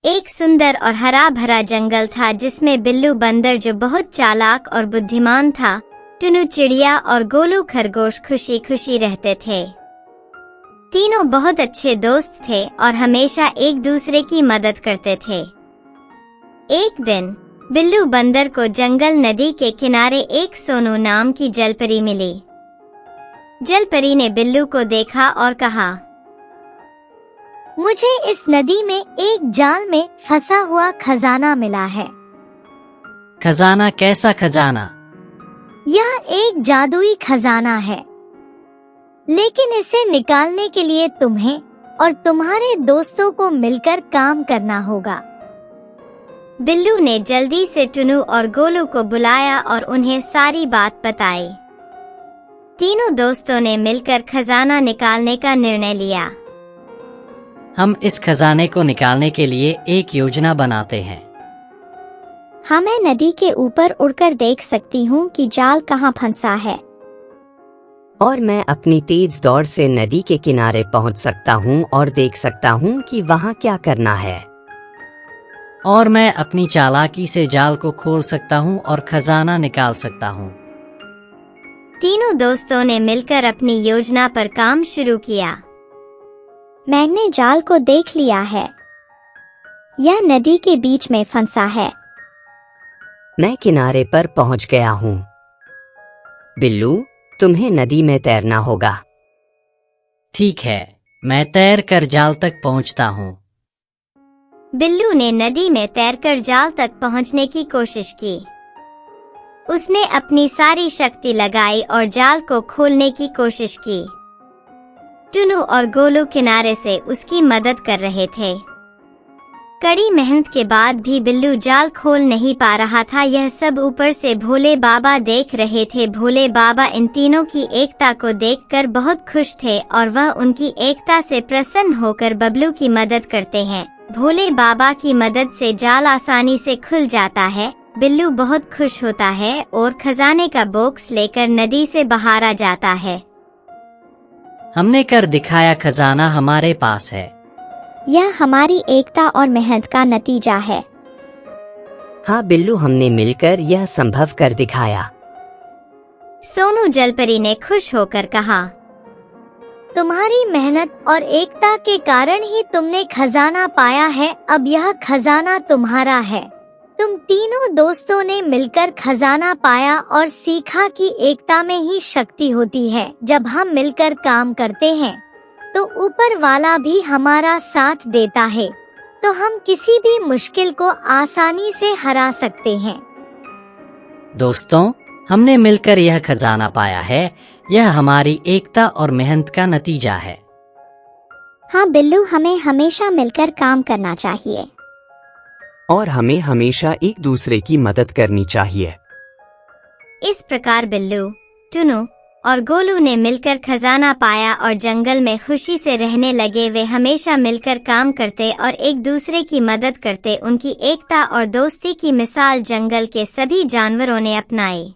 एक सुंदर और हरा भरा जंगल था जिसमें बिल्लू बंदर जो बहुत चालाक और बुद्धिमान था, टुनु चिड़िया और गोलू खरगोश खुशी खुशी रहते थे। तीनों बहुत अच्छे दोस्त थे और हमेशा एक दूसरे की मदद करते थे। एक दिन बिल्लू बंदर को जंगल नदी के किनारे एक सोनू नाम की जलपरी मिली। जलपरी ने बिल्लू को देखा और कहा, मुझे इस नदी में एक जाल में फंसा हुआ खजाना मिला है। खजाना? कैसा खजाना? यह एक जादुई खजाना है, लेकिन इसे निकालने के लिए तुम्हें और तुम्हारे दोस्तों को मिलकर काम करना होगा। बिल्लू ने जल्दी से टुनु और गोलू को बुलाया और उन्हें सारी बात बताई। तीनों दोस्तों ने मिलकर खजाना निकालने का निर्णय लिया। हम इस खजाने को निकालने के लिए एक योजना बनाते हैं। हाँ, मैं नदी के ऊपर उड़कर देख सकती हूँ कि जाल कहाँ फंसा है। और मैं अपनी तेज दौड़ से नदी के किनारे पहुँच सकता हूँ और देख सकता हूँ कि वहाँ क्या करना है। और मैं अपनी चालाकी से जाल को खोल सकता हूँ और खजाना निकाल सकता हूँ। तीनों दोस्तों ने मिलकर अपनी योजना पर काम शुरू किया। मैंने जाल को देख लिया है। यह नदी के बीच में फंसा है। मैं किनारे पर पहुंच गया हूँ। बिल्लू, तुम्हें नदी में तैरना होगा। ठीक है, मैं तैर कर जाल तक पहुंचता हूँ। बिल्लू ने नदी में तैरकर जाल तक पहुंचने की कोशिश की। उसने अपनी सारी शक्ति लगाई और जाल को खोलने की कोशिश की। टुनु और गोलू किनारे से उसकी मदद कर रहे थे। कड़ी मेहनत के बाद भी बिल्लू जाल खोल नहीं पा रहा था। यह सब ऊपर से भोले बाबा देख रहे थे। भोले बाबा इन तीनों की एकता को देखकर बहुत खुश थे और वह उनकी एकता से प्रसन्न होकर बबलू की मदद करते हैं। भोले बाबा की मदद से जाल आसानी से खुल जाता है। बिल्लू बहुत खुश होता है और खजाने का बॉक्स लेकर नदी से बाहर आ जाता है। हमने कर दिखाया, खजाना हमारे पास है। यह हमारी एकता और मेहनत का नतीजा है। हाँ बिल्लू, हमने मिलकर यह संभव कर दिखाया। सोनू जलपरी ने खुश होकर कहा, तुम्हारी मेहनत और एकता के कारण ही तुमने खजाना पाया है। अब यह खजाना तुम्हारा है। तुम तीनों दोस्तों ने मिलकर खजाना पाया और सीखा कि एकता में ही शक्ति होती है। जब हम मिलकर काम करते हैं तो ऊपर वाला भी हमारा साथ देता है, तो हम किसी भी मुश्किल को आसानी से हरा सकते हैं। दोस्तों, हमने मिलकर यह खजाना पाया है। यह हमारी एकता और मेहनत का नतीजा है। हाँ बिल्लू, हमें हमेशा मिलकर काम करना चाहिए। और हमें हमेशा एक दूसरे की मदद करनी चाहिए। इस प्रकार बिल्लू, टुनु और गोलू ने मिलकर खजाना पाया और जंगल में खुशी से रहने लगे। वे हमेशा मिलकर काम करते और एक दूसरे की मदद करते। उनकी एकता और दोस्ती की मिसाल जंगल के सभी जानवरों ने अपनाई।